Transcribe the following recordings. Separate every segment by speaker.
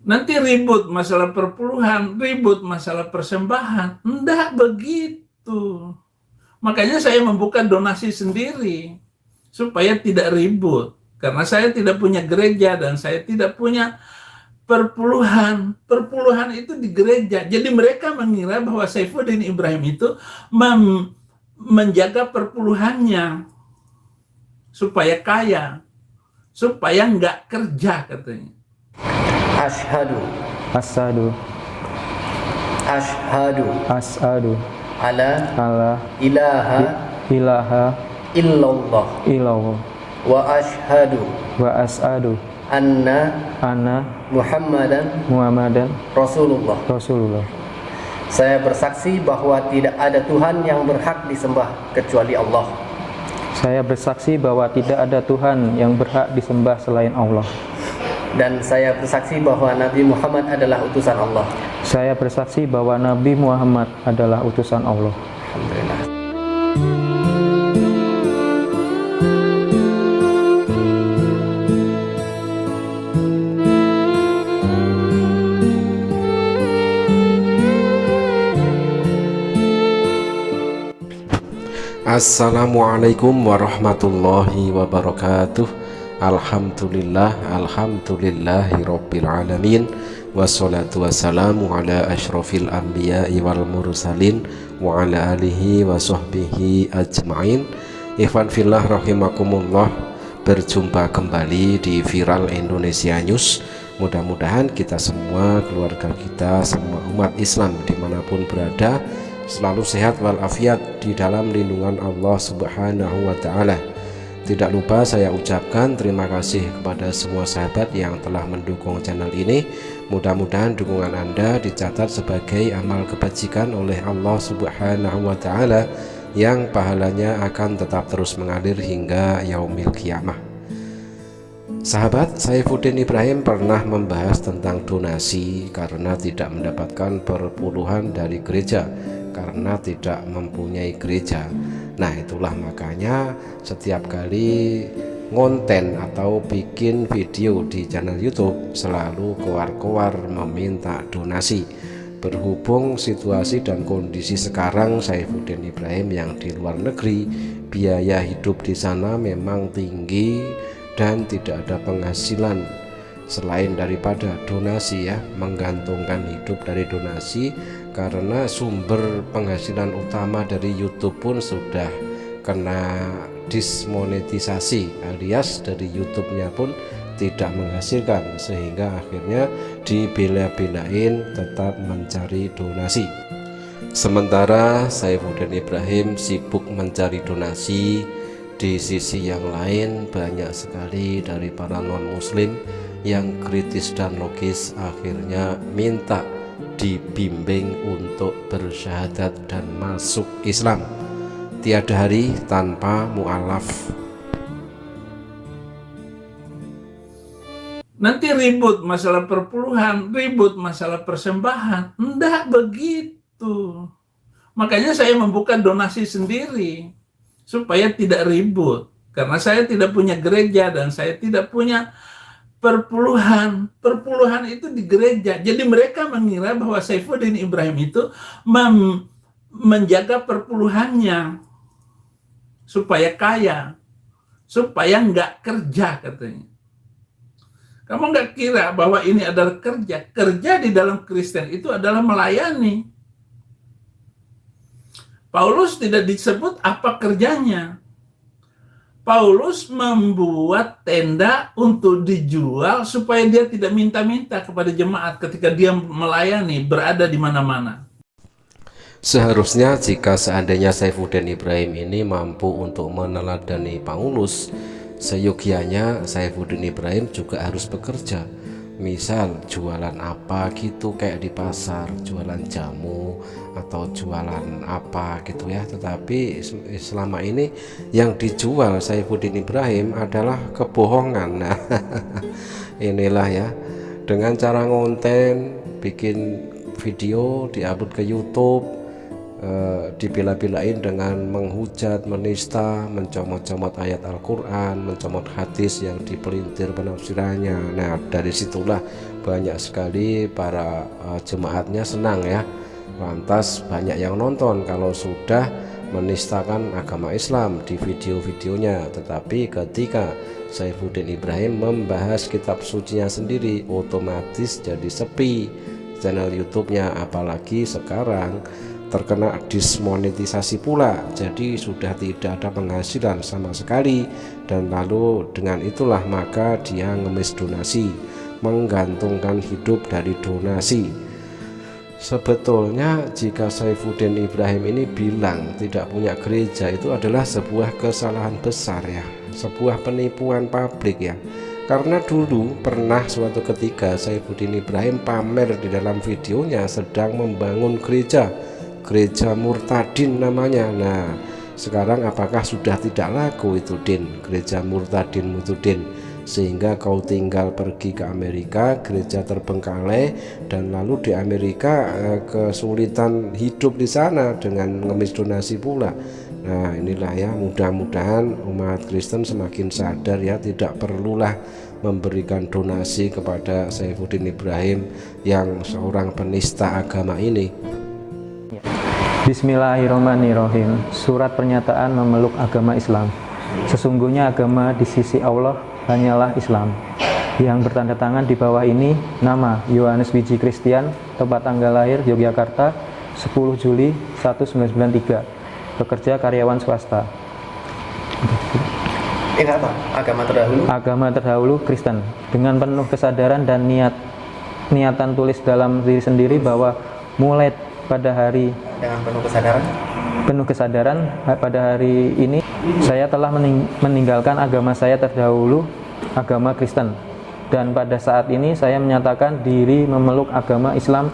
Speaker 1: Nanti ribut masalah perpuluhan, ribut masalah persembahan. Enggak begitu. Makanya saya membuka donasi sendiri, supaya tidak ribut. Karena saya tidak punya gereja dan saya tidak punya perpuluhan. Perpuluhan itu di gereja. Jadi mereka mengira bahwa Saifuddin Ibrahim itu menjaga perpuluhannya, supaya kaya, supaya nggak kerja katanya.
Speaker 2: Ashhadu
Speaker 3: Asyhadu
Speaker 2: Ashhadu
Speaker 3: asyhadu
Speaker 2: ala
Speaker 3: alla
Speaker 2: ilaha
Speaker 3: ilaha
Speaker 2: illallah
Speaker 3: illallah
Speaker 2: wa ashhadu
Speaker 3: wa asyhadu
Speaker 2: anna
Speaker 3: anna
Speaker 2: Muhammadan
Speaker 3: Muhammadan
Speaker 2: Rasulullah.
Speaker 3: Rasulullah.
Speaker 2: Saya bersaksi bahwa tidak ada Tuhan yang berhak disembah kecuali Allah.
Speaker 3: Saya bersaksi bahwa tidak ada Tuhan yang berhak disembah selain Allah.
Speaker 2: Dan saya bersaksi bahwa Nabi Muhammad adalah utusan Allah.
Speaker 3: Saya bersaksi bahwa Nabi Muhammad adalah utusan Allah.
Speaker 2: Alhamdulillah.
Speaker 4: Assalamualaikum warahmatullahi wabarakatuh. Alhamdulillah, alhamdulillahirabbil alamin. Wassalatu wassalamu ala asyrafil anbiya'i wal mursalin wa ala alihi wa sahbihi ajmain. Ikhwan fillah rahimakumullah, berjumpa kembali di Viral Indonesia News. Mudah-mudahan kita semua, keluarga kita, semua umat Islam dimanapun berada, selalu sehat walafiat di dalam lindungan Allah Subhanahu wa Ta'ala. Tidak lupa saya ucapkan terima kasih kepada semua sahabat yang telah mendukung channel ini. Mudah-mudahan dukungan Anda dicatat sebagai amal kebajikan oleh Allah Subhanahu wa Ta'ala, yang pahalanya akan tetap terus mengalir hingga yaumil qiyamah. Sahabat, Saifuddin Ibrahim pernah membahas tentang donasi karena tidak mendapatkan perpuluhan dari gereja, karena tidak mempunyai gereja. Nah, itulah makanya setiap kali ngonten atau bikin video di channel YouTube selalu keluar-keluar meminta donasi. Berhubung situasi dan kondisi sekarang Saifuddin Ibrahim yang di luar negeri, biaya hidup di sana memang tinggi dan tidak ada penghasilan selain daripada donasi, ya, menggantungkan hidup dari donasi, karena sumber penghasilan utama dari YouTube pun sudah kena dismonetisasi, alias dari YouTube-nya pun tidak menghasilkan, sehingga akhirnya dibela-belain tetap mencari donasi. Sementara Saifuddin Ibrahim sibuk mencari donasi, di sisi yang lain banyak sekali dari para non-muslim yang kritis dan logis akhirnya minta dibimbing untuk bersyahadat dan masuk Islam. Tiada hari tanpa mu'alaf.
Speaker 1: Nanti ribut masalah perpuluhan, ribut masalah persembahan. Enggak begitu. Makanya saya membuka donasi sendiri, supaya tidak ribut. Karena saya tidak punya gereja dan saya tidak punya perpuluhan. Perpuluhan itu di gereja. Jadi mereka mengira bahwa Saifuddin Ibrahim itu menjaga perpuluhannya, supaya kaya, supaya nggak kerja katanya. Kamu nggak kira bahwa ini adalah kerja? Kerja di dalam Kristen itu adalah melayani. Paulus tidak disebut apa kerjanya. Paulus membuat tenda untuk dijual supaya dia tidak minta-minta kepada jemaat ketika dia melayani, berada di mana-mana.
Speaker 4: Seharusnya jika seandainya Saifuddin Ibrahim ini mampu untuk meneladani Paulus, seyogianya Saifuddin Ibrahim juga harus bekerja. Misal jualan apa gitu, kayak di pasar, jualan jamu atau jualan apa gitu, ya. Tetapi selama ini yang dijual Saifuddin Ibrahim adalah kebohongan. Nah, inilah, ya, dengan cara ngonten, bikin video, diupload ke YouTube, dibela-belain dengan menghujat, menista, mencomot-comot ayat Al-Quran, mencomot hadis yang dipelintir penafsirannya. Nah, dari situlah banyak sekali para jemaatnya senang ya. Lantas banyak yang nonton kalau sudah menistakan agama Islam di video-videonya. Tetapi ketika Saifuddin Ibrahim membahas kitab sucinya sendiri, otomatis jadi sepi channel YouTube-nya. Apalagi sekarang terkena dismonetisasi pula, jadi sudah tidak ada penghasilan sama sekali. Dan lalu dengan itulah maka dia ngemis donasi, menggantungkan hidup dari donasi. Sebetulnya jika Saifuddin Ibrahim ini bilang tidak punya gereja, itu adalah sebuah kesalahan besar ya, sebuah penipuan publik ya. Karena dulu pernah suatu ketika Saifuddin Ibrahim pamer di dalam videonya sedang membangun gereja Murtadin namanya. Nah, sekarang apakah sudah tidak laku itu Din, gereja Murtadin Mutudin, sehingga kau tinggal pergi ke Amerika, gereja terbengkalai, dan lalu di Amerika kesulitan hidup di sana dengan ngemis donasi pula. Nah, inilah ya, mudah-mudahan umat Kristen semakin sadar ya, tidak perlulah memberikan donasi kepada Saifuddin Ibrahim yang seorang penista agama ini.
Speaker 3: Bismillahirrahmanirrahim. Surat pernyataan memeluk agama Islam. Sesungguhnya agama di sisi Allah hanyalah Islam. Yang bertanda tangan di bawah ini nama Yohanes Wiji Christian, tempat tanggal lahir Yogyakarta 10 Juli 1993. Bekerja karyawan swasta.
Speaker 2: Ini apa? Agama terdahulu?
Speaker 3: Agama terdahulu Kristen. Dengan penuh kesadaran dan niatan tulis dalam diri sendiri bahwa mulai pada hari
Speaker 2: Dengan penuh kesadaran pada hari ini saya telah meninggalkan agama saya terdahulu, agama Kristen, dan pada saat ini saya menyatakan diri memeluk agama Islam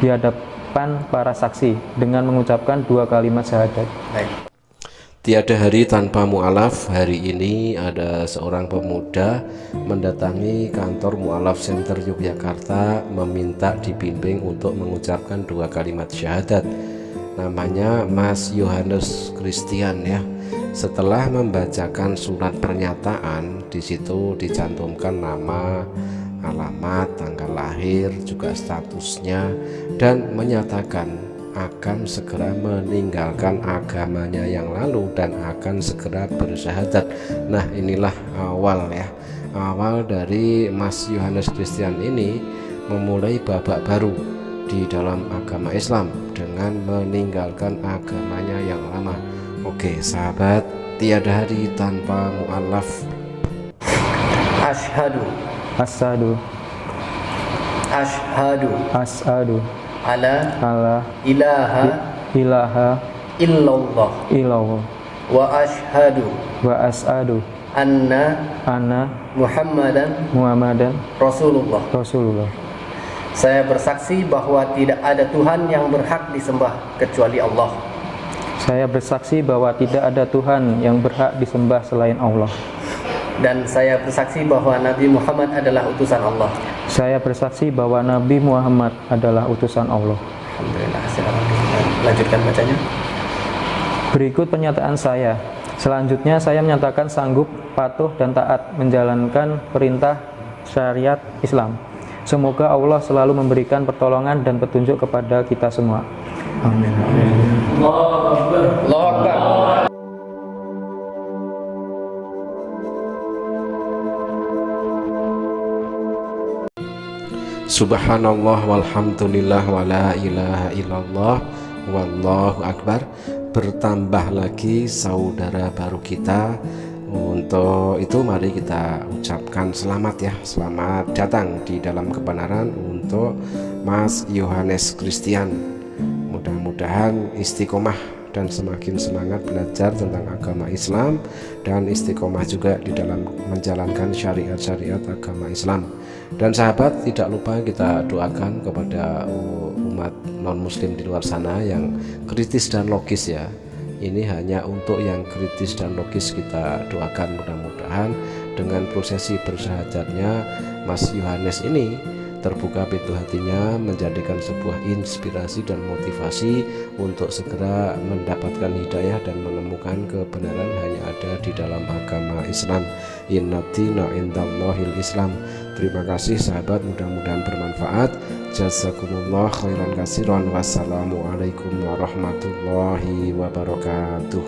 Speaker 2: di hadapan para saksi dengan mengucapkan 2 kalimat syahadat.
Speaker 4: Tiada hari tanpa mu'alaf. Hari ini ada seorang pemuda mendatangi kantor Mu'alaf Center Yogyakarta meminta dibimbing untuk mengucapkan 2 kalimat syahadat. Namanya Mas Yohanes Christian ya. Setelah membacakan surat pernyataan, di situ dicantumkan nama, alamat, tanggal lahir, juga statusnya, dan menyatakan akan segera meninggalkan agamanya yang lalu dan akan segera bersyahadat. Nah, inilah awal ya, awal dari Mas Yohanes Christian ini memulai babak baru di dalam agama Islam dengan meninggalkan agamanya yang lama. Oke sahabat, tiada hari tanpa mu'alaf.
Speaker 2: Ashhadu
Speaker 3: ala ilaha illallah
Speaker 2: wa ashhadu anna
Speaker 3: Muhammadan
Speaker 2: Rasulullah. Saya bersaksi bahwa tidak ada Tuhan yang berhak disembah kecuali Allah.
Speaker 3: Saya bersaksi bahwa tidak ada Tuhan yang berhak disembah selain Allah.
Speaker 2: Dan saya bersaksi bahwa Nabi Muhammad adalah utusan Allah.
Speaker 3: Saya bersaksi bahwa Nabi Muhammad adalah utusan Allah.
Speaker 2: Alhamdulillah. Lanjutkan bacanya.
Speaker 3: Berikut pernyataan saya. Selanjutnya saya menyatakan sanggup, patuh, dan taat menjalankan perintah syariat Islam. Semoga Allah selalu memberikan pertolongan dan petunjuk kepada kita semua. Amin.
Speaker 2: Allahu Akbar.
Speaker 4: Subhanallah walhamdulillah wala ilaha illallah wallahu akbar. Bertambah lagi saudara baru kita. Untuk itu mari kita ucapkan selamat ya, selamat datang di dalam kebenaran untuk Mas Yohanes Christian. Mudah-mudahan istiqomah dan semakin semangat belajar tentang agama Islam dan istiqomah juga di dalam menjalankan syariat-syariat agama Islam. Dan sahabat, tidak lupa kita doakan kepada umat non-muslim di luar sana yang kritis dan logis ya. Ini hanya untuk yang kritis dan logis kita doakan, mudah-mudahan dengan prosesi bersyahadatnya Mas Yohanes ini terbuka pintu hatinya, menjadikan sebuah inspirasi dan motivasi untuk segera mendapatkan hidayah dan menemukan kebenaran hanya ada di dalam agama Islam. Inna dina indallahil Islam. Terima kasih sahabat, mudah-mudahan bermanfaat. Jazakumullah khairan katsiran. Wassalamualaikum warahmatullahi wabarakatuh.